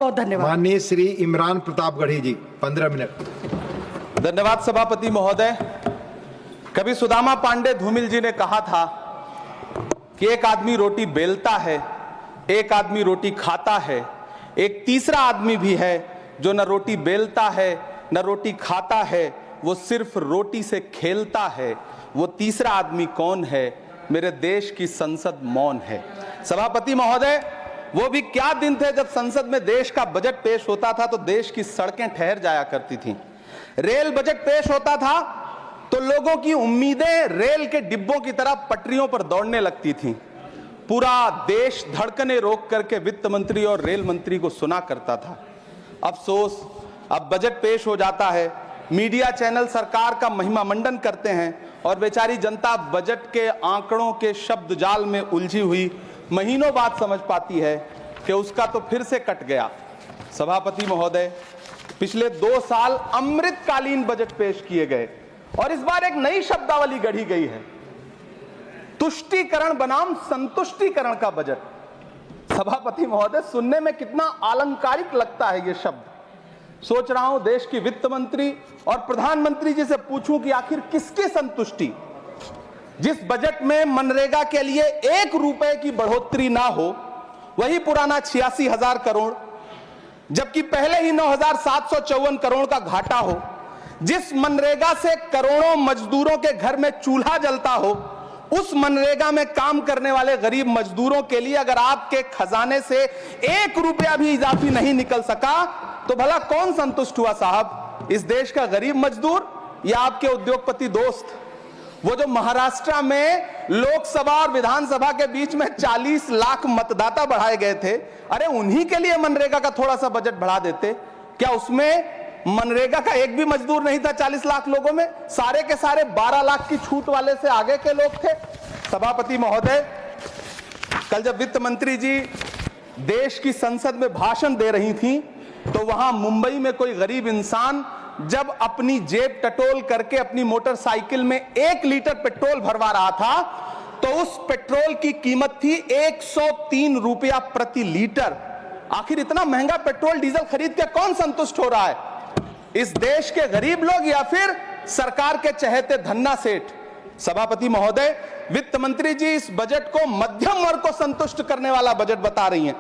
बहुत धन्यवाद। माननीय श्री इमरान प्रतापगढ़ी जी 15 मिनट। धन्यवाद सभापति महोदय। कभी सुदामा पांडे धूमिल जी ने कहा था कि एक आदमी रोटी बेलता है, एक आदमी रोटी खाता है, एक तीसरा आदमी भी है जो न रोटी बेलता है न रोटी खाता है, वो सिर्फ रोटी से खेलता है। वो तीसरा आदमी कौन है? मेरे देश की संसद मौन है। सभापति महोदय, वो भी क्या दिन थे जब संसद में देश का बजट पेश होता था तो देश की सड़कें ठहर जाया करती थीं। रेल बजट पेश होता था तो लोगों की उम्मीदें रेल के डिब्बों की तरह पटरियों पर दौड़ने लगती थीं। पूरा देश धड़कने रोक करके वित्त मंत्री और रेल मंत्री को सुना करता था। अफसोस, अब बजट पेश हो जाता है, मीडिया चैनल सरकार का महिमा मंडन करते हैं और बेचारी जनता बजट के आंकड़ों के शब्द जाल में उलझी हुई महीनों बाद समझ पाती है कि उसका तो फिर से कट गया। सभापति महोदय, पिछले 2 साल अमृतकालीन बजट पेश किए गए और इस बार एक नई शब्दावली गढ़ी गई है, तुष्टीकरण बनाम संतुष्टीकरण का बजट। सभापति महोदय, सुनने में कितना अलंकारिक लगता है ये शब्द। सोच रहा हूं देश की वित्त मंत्री और प्रधानमंत्री जी से पूछूं कि आखिर किसकी संतुष्टि? जिस बजट में मनरेगा के लिए 1 रुपए की बढ़ोतरी ना हो, वही पुराना 86,000 करोड़, जबकि पहले ही 9,754 करोड़ का घाटा हो, जिस मनरेगा से करोड़ों मजदूरों के घर में चूल्हा जलता हो, उस मनरेगा में काम करने वाले गरीब मजदूरों के लिए अगर आपके खजाने से 1 रुपया भी इजाफी नहीं निकल सका तो भला कौन संतुष्ट हुआ साहब? इस देश का गरीब मजदूर या आपके उद्योगपति दोस्त? वो जो महाराष्ट्र में लोकसभा और विधानसभा के बीच में 40 लाख मतदाता बढ़ाए गए थे, अरे उन्हीं के लिए मनरेगा का थोड़ा सा बजट बढ़ा देते। क्या उसमें मनरेगा का एक भी मजदूर नहीं था 40 लाख लोगों में? सारे के सारे 12 लाख की छूट वाले से आगे के लोग थे। सभापति महोदय, कल जब वित्त मंत्री जी देश की संसद में भाषण दे रही थी तो वहां मुंबई में कोई गरीब इंसान जब अपनी जेब टटोल करके अपनी मोटरसाइकिल में 1 लीटर पेट्रोल भरवा रहा था तो उस पेट्रोल की कीमत थी 103 रुपया प्रति लीटर। आखिर इतना महंगा पेट्रोल डीजल खरीद के कौन संतुष्ट हो रहा है? इस देश के गरीब लोग या फिर सरकार के चहेते धन्ना सेठ? सभापति महोदय, वित्त मंत्री जी इस बजट को मध्यम वर्ग को संतुष्ट करने वाला बजट बता रही हैं।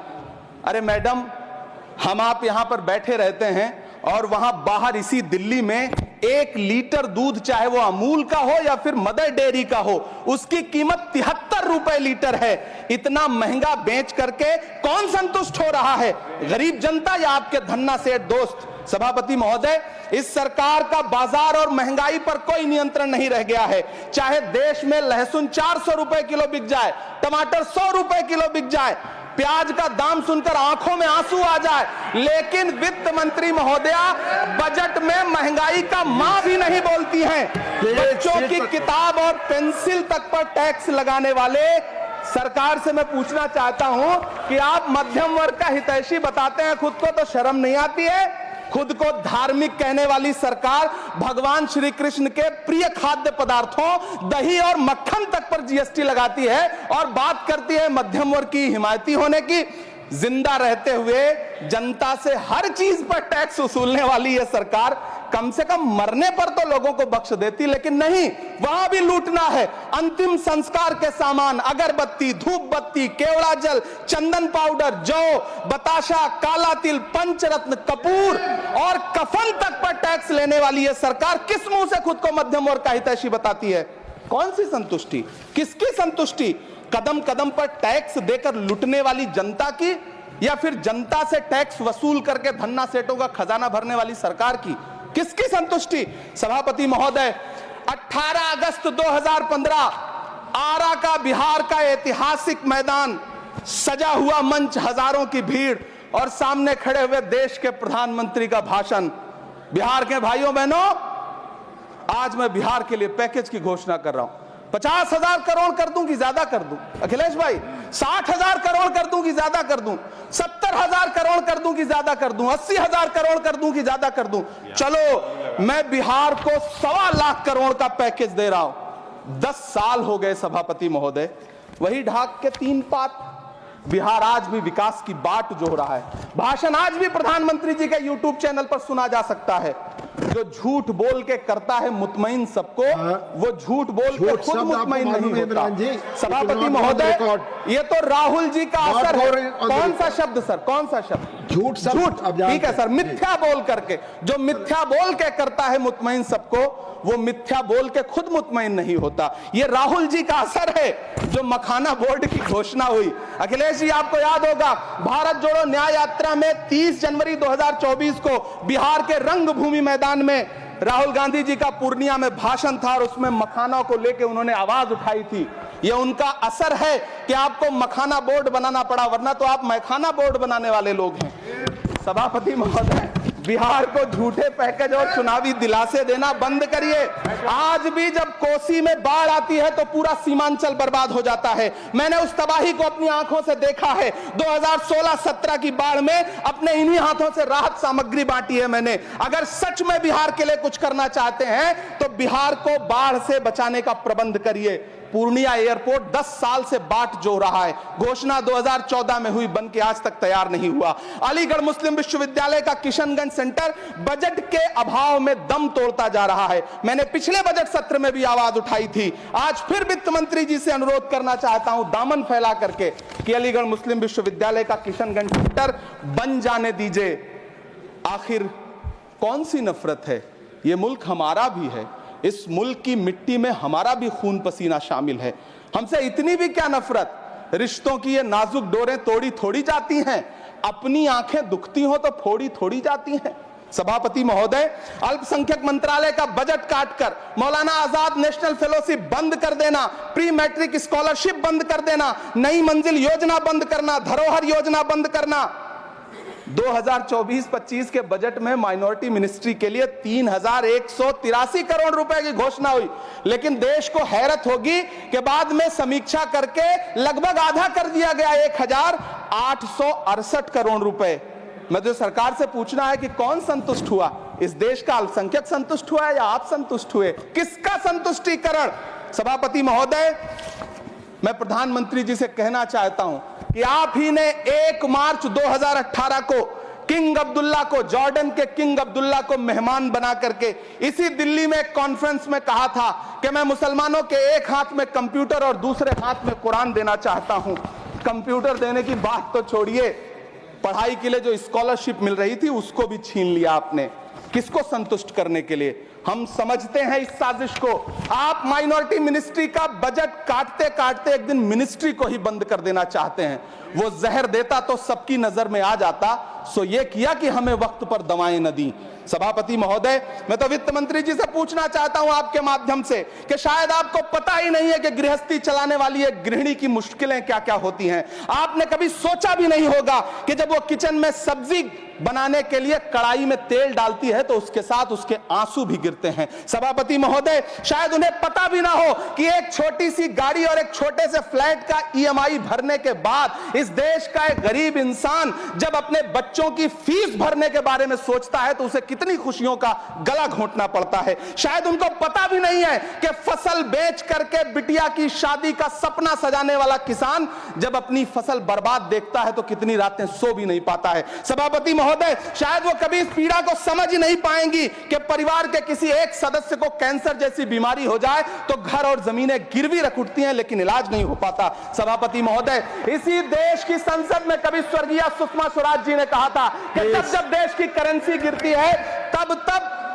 अरे मैडम, हम आप यहां पर बैठे रहते हैं और वहां बाहर इसी दिल्ली में 1 लीटर दूध, चाहे वो अमूल का हो या फिर मदर डेयरी का हो, उसकी कीमत 73 रुपए लीटर है। इतना महंगा बेच करके कौन संतुष्ट हो रहा है? गरीब जनता या आपके धन्ना सेठ दोस्त? सभापति महोदय, इस सरकार का बाजार और महंगाई पर कोई नियंत्रण नहीं रह गया है। चाहे देश में लहसुन 400 रुपए किलो बिक जाए, टमाटर 100 रुपए किलो बिक जाए, प्याज का दाम सुनकर आंखों में आंसू आ जाए, लेकिन वित्त मंत्री महोदया बजट में महंगाई का मां भी नहीं बोलती हैं। बच्चों की किताब और पेंसिल तक पर टैक्स लगाने वाले सरकार से मैं पूछना चाहता हूं कि आप मध्यम वर्ग का हितैषी बताते हैं खुद को, तो शर्म नहीं आती है? खुद को धार्मिक कहने वाली सरकार भगवान श्री कृष्ण के प्रिय खाद्य पदार्थों दही और मक्खन तक पर जीएसटी लगाती है और बात करती है मध्यम वर्ग की हिमायती होने की। जिंदा रहते हुए जनता से हर चीज पर टैक्स वसूलने वाली यह सरकार कम से कम मरने पर तो लोगों को बख्श देती, लेकिन नहीं, वहां भी लूटना है। अंतिम संस्कार के सामान, अगरबत्ती, धूप बत्ती, केवड़ा जल, चंदन पाउडर, जौ, बताशा, काला तिल, पंचरत्न, कपूर और कफन तक पर टैक्स लेने वाली यह सरकार किस मुंह से खुद को मध्यम वर्ग का हितैषी बताती है? कौन सी संतुष्टि? किसकी संतुष्टि? कदम कदम पर टैक्स देकर लुटने वाली जनता की या फिर जनता से टैक्स वसूल करके धन्ना सेठों का खजाना भरने वाली सरकार की? किसकी संतुष्टि? सभापति महोदय, 18 अगस्त 2015 आरा का बिहार का ऐतिहासिक मैदान, सजा हुआ मंच, हजारों की भीड़ और सामने खड़े हुए देश के प्रधानमंत्री का भाषण। बिहार के भाइयों बहनों, आज मैं बिहार के लिए पैकेज की घोषणा कर रहा हूं। 50,000 करोड़ कर दूं कि ज्यादा कर दूं? अखिलेश भाई, 60,000 करोड़ कर दूं कि ज्यादा कर दूं? 70,000 करोड़ कर दूं कि ज्यादा कर दूं? 80,000 करोड़ कर दूं कि ज्यादा कर दूं? चलो, मैं बिहार को 1.25 लाख करोड़ का पैकेज दे रहा हूं। 10 साल हो गए सभापति महोदय, वही ढाक के 3 पात, बिहार आज भी विकास की बाट जोह रहा है। भाषण आज भी प्रधानमंत्री जी के यूट्यूब चैनल पर सुना जा सकता है। जो झूठ बोल के करता है मुतमईन सबको, वो झूठ बोल के खुद मुतमईन नहीं होता। सभापति महोदय, ये तो राहुल जी का असर है। कौन सा शब्द सर, कौन सा शब्द? झूठ। ठीक है सर, मिथ्या बोल करके, जो मिथ्या बोल के करता है मुतमईन सबको, वो मिथ्या बोल के खुद मुतमईन नहीं होता। ये राहुल जी का असर है। जो मखाना बोर्ड की घोषणा हुई, अखिलेश जी आपको याद होगा, भारत जोड़ो न्याय यात्रा में 30 जनवरी 2024 को बिहार के रंगभूमि मैदान में राहुल गांधी जी का पूर्णिया में भाषण था और उसमें मखाना को लेकर उन्होंने आवाज उठाई थी। ये उनका असर है कि आपको मखाना बोर्ड बनाना पड़ा, वरना तो आप मैखाना बोर्ड बनाने वाले लोग हैं। सभापति महोदय, बिहार को झूठे पैकेज और चुनावी दिलासे देना बंद करिए। आज भी जब कोसी में बाढ़ आती है तो पूरा सीमांचल बर्बाद हो जाता है। मैंने उस तबाही को अपनी आंखों से देखा है। 2016-17 की बाढ़ में अपने इन्हीं हाथों से राहत सामग्री बांटी है मैंने। अगर सच में बिहार के लिए कुछ करना चाहते हैं तो बिहार को बाढ़ से बचाने का प्रबंध करिए। पूर्णिया एयरपोर्ट 10 साल से बाट जो रहा है, घोषणा 2014 में हुई, बन के आज तक तैयार नहीं हुआ। अलीगढ़ मुस्लिम विश्वविद्यालय का किशनगंज सेंटर बजट के अभाव में दम तोड़ता जा रहा है। मैंने पिछले बजट सत्र में भी आवाज उठाई थी। आज फिर वित्त मंत्री जी से अनुरोध करना चाहता हूं, दामन फैला करके, कि अलीगढ़ मुस्लिम विश्वविद्यालय का किशनगंज सेंटर बन जाने दीजिए। आखिर कौन सी नफरत है? यह मुल्क हमारा भी है, इस मुल्क की मिट्टी में हमारा भी खून पसीना शामिल है। हमसे इतनी भी क्या नफरत? रिश्तों की ये नाजुक डोरें तोड़ी थोड़ी जाती हैं, अपनी आंखें दुखती हो तो फोड़ी थोड़ी जाती हैं। सभापति महोदय, अल्पसंख्यक मंत्रालय का बजट काटकर मौलाना आजाद नेशनल फेलोशिप बंद कर देना, प्री मैट्रिक स्कॉलरशिप बंद कर देना, नई मंजिल योजना बंद करना, धरोहर योजना बंद करना। 2024-25 के बजट में माइनॉरिटी मिनिस्ट्री के लिए 3183 करोड़ रुपए की घोषणा हुई, लेकिन देश को हैरत होगी कि बाद में समीक्षा करके लगभग आधा कर दिया गया, 1868 करोड़ रुपए। मुझे सरकार से पूछना है कि कौन संतुष्ट हुआ? इस देश का अल्पसंख्यक संतुष्ट हुआ है या आप संतुष्ट हुए? किसका संतुष्टीकरण? सभापति महोदय, मैं प्रधानमंत्री जी से कहना चाहता हूं कि आप ही ने 1 मार्च 2018 को किंग अब्दुल्ला को, जॉर्डन के किंग अब्दुल्ला को मेहमान बना करके इसी दिल्ली में एक कॉन्फ्रेंस में कहा था कि मैं मुसलमानों के एक हाथ में कंप्यूटर और दूसरे हाथ में कुरान देना चाहता हूं। कंप्यूटर देने की बात तो छोड़िए, पढ़ाई के लिए जो स्कॉलरशिप मिल रही थी उसको भी छीन लिया आपने। किसको संतुष्ट करने के लिए? हम समझते हैं इस साजिश को। आप माइनॉरिटी मिनिस्ट्री का बजट काटते काटते एक दिन मिनिस्ट्री को ही बंद कर देना चाहते हैं। वो जहर देता तो सबकी नजर में आ जाता, सो ये किया कि हमें वक्त पर दवाएं न दी। सभापति महोदय, मैं तो वित्त मंत्री जी से पूछना चाहता हूं आपके माध्यम से कि शायद आपको पता ही नहीं है कि गृहस्थी चलाने वाली एक गृहिणी की मुश्किलें क्या क्या होती हैं। आपने कभी सोचा भी नहीं होगा कि जब वो किचन में सब्जी बनाने के लिए कढ़ाई में तेल डालती है तो उसके साथ उसके आंसू भी गिरते हैं। सभापति महोदय, शायद उन्हें पता भी ना हो कि एक छोटी सी गाड़ी और एक छोटे से फ्लैट का EMI भरने के बाद इस देश का एक गरीब इंसान जब अपने बच्चों की फीस भरने के बारे में सोचता है तो उसे कितनी खुशियों का गला घोंटना पड़ता है। शायद उनको पता भी नहीं है कि फसल बेच करके बिटिया की शादी का सपना सजाने वाला किसान जब अपनी फसल बर्बाद देखता है तो कितनी रातें सो भी नहीं पाता है। सभापति महोदय, शायद वो कभी इस पीड़ा को समझ ही नहीं पाएंगी कि परिवार के किसी एक सदस्य को कैंसर जैसी बीमारी हो जाए तो घर और जमीनें गिरवी रख उठती हैं लेकिन इलाज नहीं हो पाता। सभापति महोदय, इसी देश की संसद में कभी स्वर्गीय सुषमा स्वराज जी ने कहा था कि जब देश की करेंसी गिरती है तब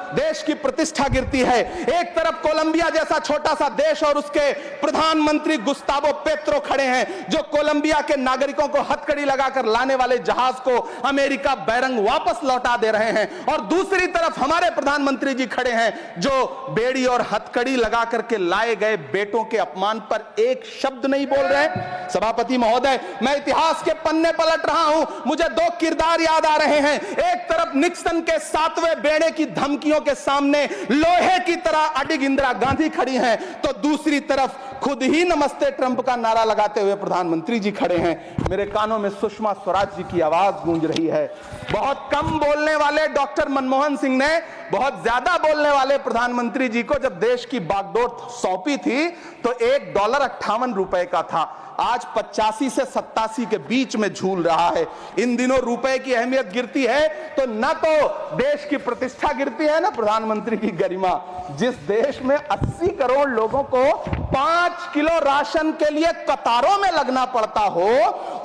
देश की प्रतिष्ठा गिरती है। एक तरफ कोलंबिया जैसा छोटा सा देश और उसके प्रधानमंत्री गुस्तावो पेत्रो खड़े हैं जो कोलंबिया के नागरिकों को हथकड़ी लगाकर लाने वाले जहाज को अमेरिका बैरंग वापस लौटा दे रहे हैं, और दूसरी तरफ हमारे प्रधानमंत्री जी खड़े हैं जो बेड़ी और हथकड़ी लगा करके लाए गए बेटों के अपमान पर एक शब्द नहीं बोल रहे हैं। सभापति महोदय, मैं इतिहास के पन्ने पलट रहा हूं, मुझे 2 किरदार याद आ रहे हैं। एक तरफ निक्सन के 7वें बेड़े की धमकियों के सामने लोहे की तरह अडिग इंदिरा गांधी खड़ी हैं, तो दूसरी तरफ खुद ही नमस्ते ट्रंप का नारा लगाते हुए प्रधानमंत्री जी खड़े हैं। मेरे कानों में सुषमा स्वराज जी की आवाज गूंज रही है। बहुत कम बोलने वाले डॉक्टर मनमोहन सिंह ने बहुत ज्यादा बोलने वाले प्रधानमंत्री जी को जब देश की बागडोर सौंपी थी तो $1.58 का था, आज 85 से 87 के बीच में झूल रहा है। इन दिनों रुपए की अहमियत गिरती है तो न तो देश की प्रतिष्ठा गिरती है ना प्रधानमंत्री की गरिमा। जिस देश में 80 करोड़ लोगों को 5 किलो राशन के लिए कतारों में लगना पड़ता हो,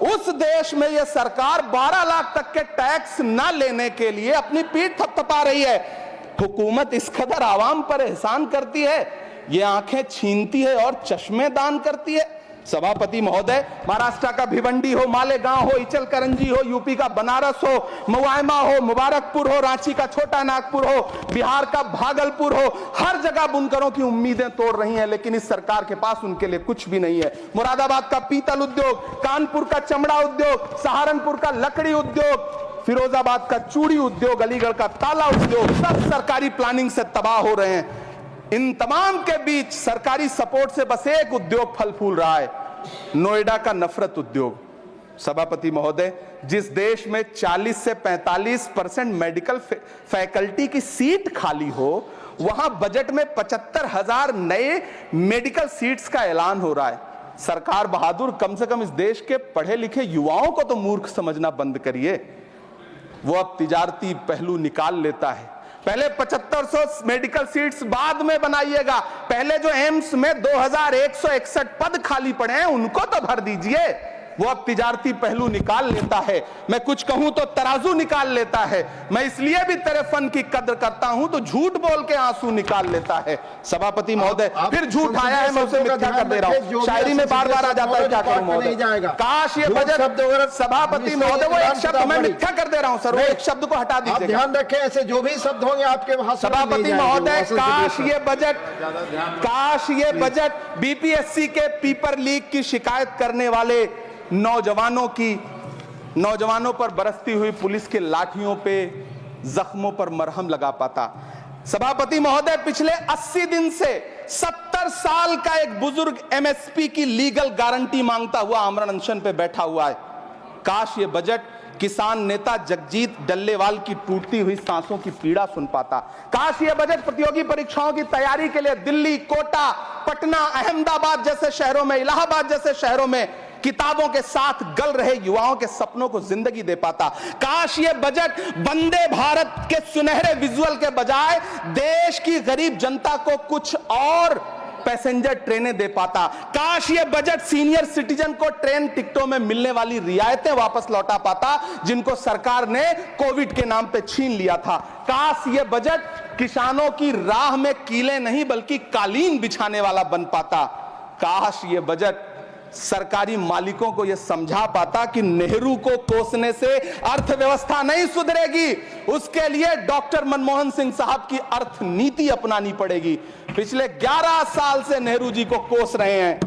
उस देश में यह सरकार 12 लाख तक के टैक्स न लेने के लिए अपनी पीठ थपथपा रही है। हुकूमत इस कदर आवाम पर एहसान करती है, ये आंखें छीनती है और चश्मे दान करती है। सभापति महोदय, महाराष्ट्र का भिवंडी हो, मालेगांव हो, इचलकरंजी हो, यूपी का बनारस हो, मुआयमा हो, मुबारकपुर हो, रांची का छोटा नागपुर हो, बिहार का भागलपुर हो, हर जगह बुनकरों की उम्मीदें तोड़ रही हैं, लेकिन इस सरकार के पास उनके लिए कुछ भी नहीं है। मुरादाबाद का पीतल उद्योग, कानपुर का चमड़ा उद्योग, सहारनपुर का लकड़ी उद्योग, फिरोजाबाद का चूड़ी उद्योग, अलीगढ़ का ताला उद्योग, सब सरकारी प्लानिंग से तबाह हो रहे हैं। इन तमाम के बीच सरकारी सपोर्ट से बस एक उद्योग फल फूल रहा है, नोएडा का नफरत उद्योग। सभापति महोदय, जिस देश में 40 से 45% मेडिकल फैकल्टी की सीट खाली हो, वहां बजट में 75,000 नए मेडिकल सीट्स का ऐलान हो रहा है। सरकार बहादुर, कम से कम इस देश के पढ़े लिखे युवाओं को तो मूर्ख समझना बंद करिए। वो अब तिजारती पहलू निकाल लेता है। पहले 7500 मेडिकल सीट्स बाद में बनाइएगा, पहले जो एम्स में 2161 पद खाली पड़े हैं उनको तो भर दीजिए। वो अब तिजारती पहलू निकाल लेता है, मैं कुछ कहूं तो तराजू निकाल लेता है। मैं इसलिए भी तेरे फन की कद्र करता हूं तो झूठ बोल के आंसू निकाल लेता है। सभापति महोदय, फिर झूठ आया है, मैं उसे मिथ्या कर दे रहा हूं। शायरी में बार बार आ जाता है, क्या करूं महोदय। काश ये बजट, सभापति महोदय, वो एक शब्द मैं मिथ्या कर दे रहा हूं सर, वो एक शब्द को हटा दीजिए। ध्यान रखें, ऐसे जो भी शब्द होंगे आपके भाषण में सभापति महोदय, काश ये बजट बीपीएससी के पेपर लीक की शिकायत करने वाले नौजवानों पर बरसती हुई पुलिस के लाठियों पे, जख्मों पर मरहम लगा पाता। सभापति महोदय, पिछले 80 दिन से 70 साल का एक बुजुर्ग एमएसपी की लीगल गारंटी मांगता हुआ आमरण अनशन पे बैठा हुआ है। काश ये बजट किसान नेता जगजीत डल्लेवाल की टूटती हुई सांसों की पीड़ा सुन पाता। काश ये बजट प्रतियोगी परीक्षाओं की तैयारी के लिए दिल्ली, कोटा, पटना, अहमदाबाद जैसे शहरों में, इलाहाबाद जैसे शहरों में किताबों के साथ गल रहे युवाओं के सपनों को जिंदगी दे पाता। काश ये बजट वंदे भारत के सुनहरे विजुअल के बजाय देश की गरीब जनता को कुछ और पैसेंजर ट्रेनें दे पाता। काश ये बजट सीनियर सिटीजन को ट्रेन टिकटों में मिलने वाली रियायतें वापस लौटा पाता, जिनको सरकार ने कोविड के नाम पे छीन लिया था। काश ये बजट किसानों की राह में कीले नहीं बल्कि कालीन बिछाने वाला बन पाता। काश ये बजट सरकारी मालिकों को यह समझा पाता कि नेहरू को कोसने से अर्थव्यवस्था नहीं सुधरेगी, उसके लिए डॉक्टर मनमोहन सिंह साहब की अर्थ नीति अपनानी पड़ेगी। पिछले 11 साल से नेहरू जी को कोस रहे हैं,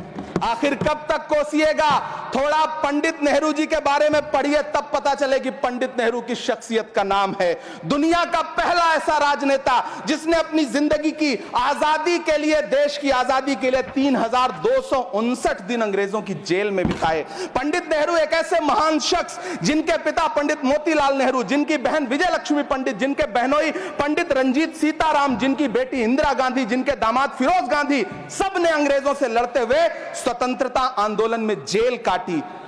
आखिर कब तक कोसिएगा? थोड़ा पंडित नेहरू जी के बारे में पढ़िए, तब पता चले कि पंडित नेहरू की शख्सियत का नाम है। दुनिया का पहला ऐसा राजनेता जिसने अपनी जिंदगी की आजादी के लिए, देश की आजादी के लिए 3259 दिन अंग्रेजों की जेल में बिताए। पंडित नेहरू एक ऐसे महान शख्स जिनके पिता पंडित मोतीलाल नेहरू, जिनकी बहन विजय लक्ष्मी पंडित, जिनके बहनोई पंडित रंजीत सीताराम, जिनकी बेटी इंदिरा गांधी, जिनके दामाद फिरोज गांधी, सब ने अंग्रेजों से लड़ते हुए स्वतंत्रता आंदोलन में जेल काटी।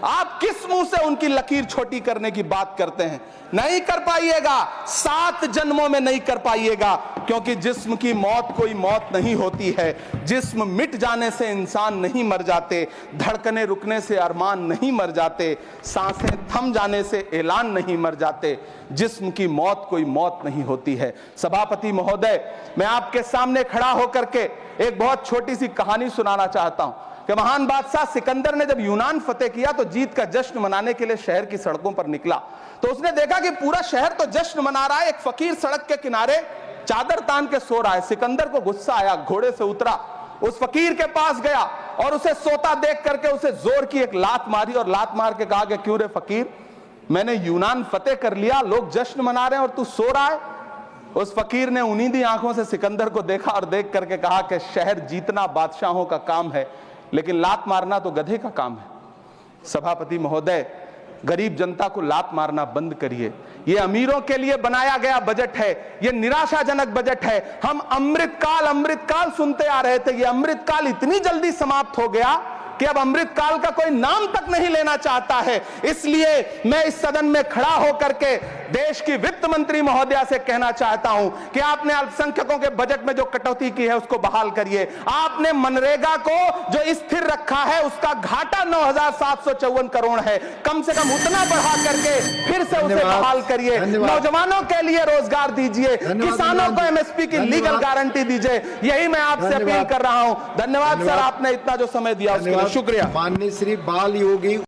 आप किस मुंह से उनकी लकीर छोटी करने की बात करते हैं? नहीं कर पाइएगा, 7 जन्मों में नहीं कर पाइएगा, क्योंकि जिस्म की मौत कोई मौत नहीं होती है। जिस्म मिट जाने से इंसान नहीं मर जाते, धड़कने रुकने से अरमान नहीं मर जाते, सांसें थम जाने से ऐलान नहीं मर जाते। जिस्म की मौत कोई मौत नहीं होती है। सभापति महोदय, मैं आपके सामने खड़ा होकर के एक बहुत छोटी सी कहानी सुनाना चाहता हूं कि महान बादशाह सिकंदर ने जब यूनान फतेह किया तो जीत का जश्न मनाने के लिए शहर की सड़कों पर निकला, तो उसने देखा कि पूरा शहर तो जश्न मना रहा है, एक फकीर सड़क के किनारे चादर तान के सो रहा है। सिकंदर को गुस्सा आया, घोड़े से उतरा, उस फकीर के पास गया और उसे सोता देख करके उसे जोर की एक लात मारी और लात मार के कहा कि क्यों रे फकीर, मैंने यूनान फतेह कर लिया, लोग जश्न मना रहे हैं और तू सो रहा है। उस फकीर ने उन्नीदी आंखों से सिकंदर को देखा और देख करके कहा कि शहर जीतना बादशाहों का काम है, लेकिन लात मारना तो गधे का काम है। सभापति महोदय, गरीब जनता को लात मारना बंद करिए। ये अमीरों के लिए बनाया गया बजट है, ये निराशाजनक बजट है। हम अमृतकाल सुनते आ रहे थे, ये अमृतकाल इतनी जल्दी समाप्त हो गया कि अब अमृतकाल का कोई नाम तक नहीं लेना चाहता है। इसलिए मैं इस सदन में खड़ा होकर के देश की वित्त मंत्री महोदया से कहना चाहता हूं कि आपने अल्पसंख्यकों के बजट में जो कटौती की है उसको बहाल करिए। आपने मनरेगा को जो स्थिर रखा है उसका घाटा 9,754 करोड़ है, कम से कम उतना बढ़ा करके फिर से उसे बहाल करिए। नौजवानों के लिए रोजगार दीजिए, किसानों को एमएसपी की लीगल गारंटी दीजिए। यही मैं आपसे अपील कर रहा हूं। धन्यवाद सर, आपने इतना जो समय दिया उसके लिए शुक्रिया। माननीय श्री बाल योगी